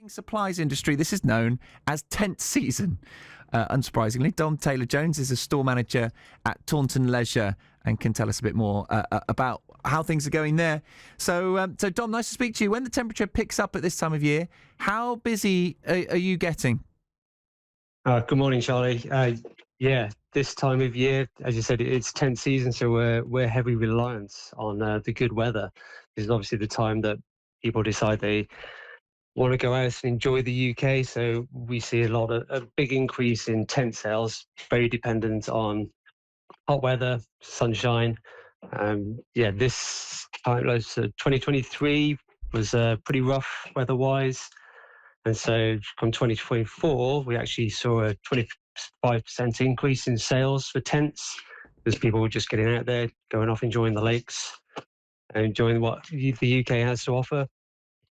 Supplies industry, this is known as tent season. Unsurprisingly, Dom Taylor-Jones is a store manager at Taunton Leisure and can tell us a bit more about how things are going there. So Dom, nice to speak to you. When the temperature picks up at this time of year, how busy are you getting? Good morning, Charlie. Yeah, this time of year, as you said, it's tent season, so we're heavily reliant on the good weather. This is obviously the time that people decide they want to go out and enjoy the UK. So we see a big increase in tent sales, very dependent on hot weather, sunshine. This time, 2023 was pretty rough weather-wise. And so from 2024, we actually saw a 25% increase in sales for tents as people were just getting out there, going off, enjoying the lakes, and enjoying what the UK has to offer.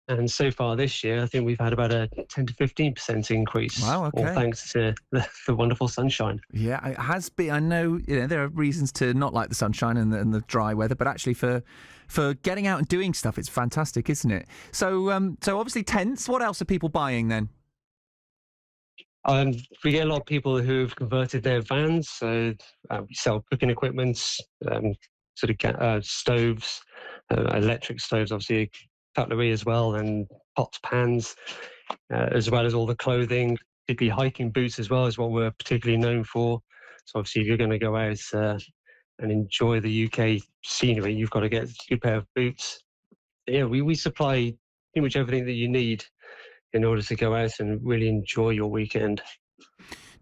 And so far this year, I think we've had about a 10 to 15% increase. Wow, okay. All thanks to the wonderful sunshine. Yeah, it has been. I know, there are reasons to not like the sunshine and the dry weather, but actually for getting out and doing stuff, it's fantastic, isn't it? So obviously tents. What else are people buying then? We get a lot of people who've converted their vans. So we sell cooking equipment, stoves, electric stoves, obviously cutlery as well, and pots, pans, as well as all the clothing, particularly hiking boots as well is what we're particularly known for. So obviously if you're going to go out and enjoy the UK scenery, you've got to get a good pair of boots. Yeah, we supply pretty much everything that you need in order to go out and really enjoy your weekend.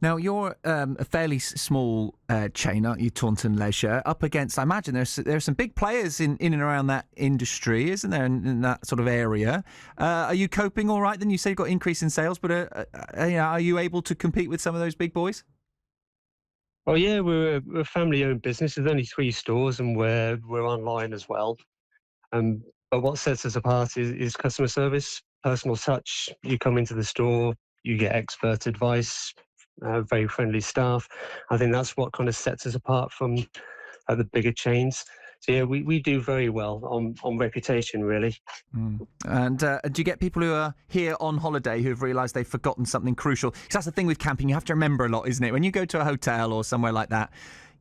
Now, you're a fairly small chain, aren't you, Taunton Leisure? Up against, I imagine there are some big players in and around that industry, isn't there, in that sort of area? Are you coping all right then? You say you've got increase in sales, but are you able to compete with some of those big boys? Oh yeah, we're a family-owned business. There's only 3 stores, and we're online as well. But what sets us apart is customer service, personal touch. You come into the store, you get expert advice, very friendly staff. I think that's what kind of sets us apart from the bigger chains. So yeah, we do very well on reputation, really. And do you get people who are here on holiday who have realised they've forgotten something crucial? Because that's the thing with camping, you have to remember a lot, isn't it? When you go to a hotel or somewhere like that,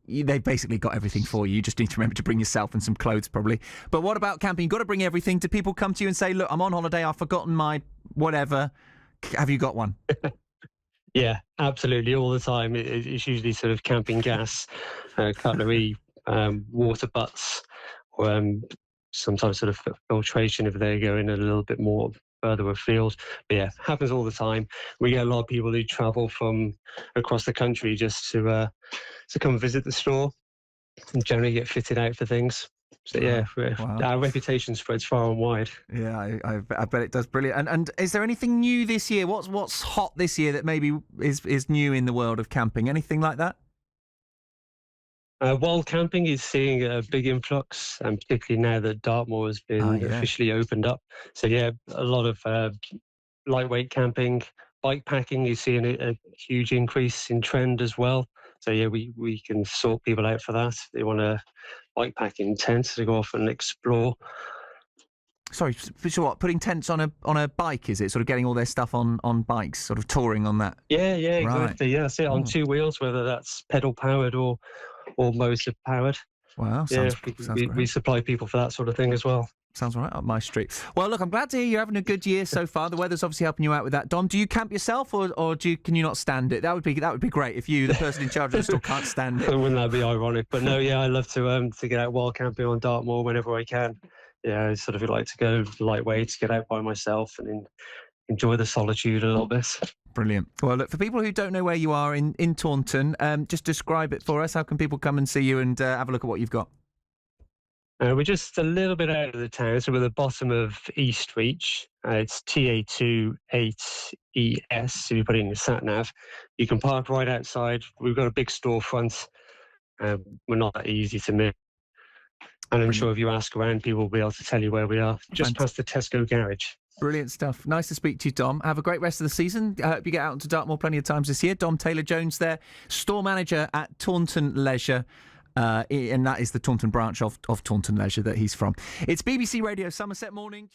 they've basically got everything for you. You just need to remember to bring yourself and some clothes, probably. But what about camping? You've got to bring everything. Do people come to you and say, look, I'm on holiday, I've forgotten my whatever. Have you got one? Yeah, absolutely, all the time. It's usually sort of camping gas, cutlery, water butts, or sometimes sort of filtration if they're going a little bit more further afield. But yeah, happens all the time. We get a lot of people who travel from across the country just to come visit the store and generally get fitted out for things. So yeah, wow. Our reputation spreads far and wide. Yeah, I bet it does. Brilliant. And is there anything new this year? What's hot this year that maybe is new in the world of camping? Anything like that? Wild camping is seeing a big influx, and particularly now that Dartmoor has been officially opened up. So yeah, a lot of lightweight camping, bike packing is seeing a huge increase in trend as well. So yeah, we can sort people out for that. They want a bike packing tent to go off and explore. Sorry, so what? Putting tents on a bike, is it? Sort of getting all their stuff on bikes, sort of touring on that? Yeah, exactly. Right. Yeah, that's it, on 2 wheels, whether that's pedal powered or motor powered. Wow, sounds great. We supply people for that sort of thing as well. Sounds right up my street. Well, look, I'm glad to hear you're having a good year so far. The weather's obviously helping you out with that. Dom, do you camp yourself, or can you not stand it? That would be great if you, the person in charge of the store, can't stand it. Wouldn't that be ironic? But no, yeah, I love to get out wild camping on Dartmoor whenever I can. Yeah, I sort of like to go lightweight, get out by myself and enjoy the solitude a little bit. Brilliant. Well, look, for people who don't know where you are in Taunton, just describe it for us. How can people come and see you and have a look at what you've got? We're just a little bit out of the town, so we're at the bottom of East Reach. It's TA2 8ES, if you put it in your sat-nav. You can park right outside. We've got a big storefront. We're not that easy to miss. And I'm sure if you ask around, people will be able to tell you where we are, just past the Tesco garage. Brilliant stuff. Nice to speak to you, Dom. Have a great rest of the season. I hope you get out into Dartmoor plenty of times this year. Dom Taylor-Jones there, store manager at Taunton Leisure. And that is the Taunton branch of Taunton Leisure that he's from. It's BBC Radio Somerset Morning.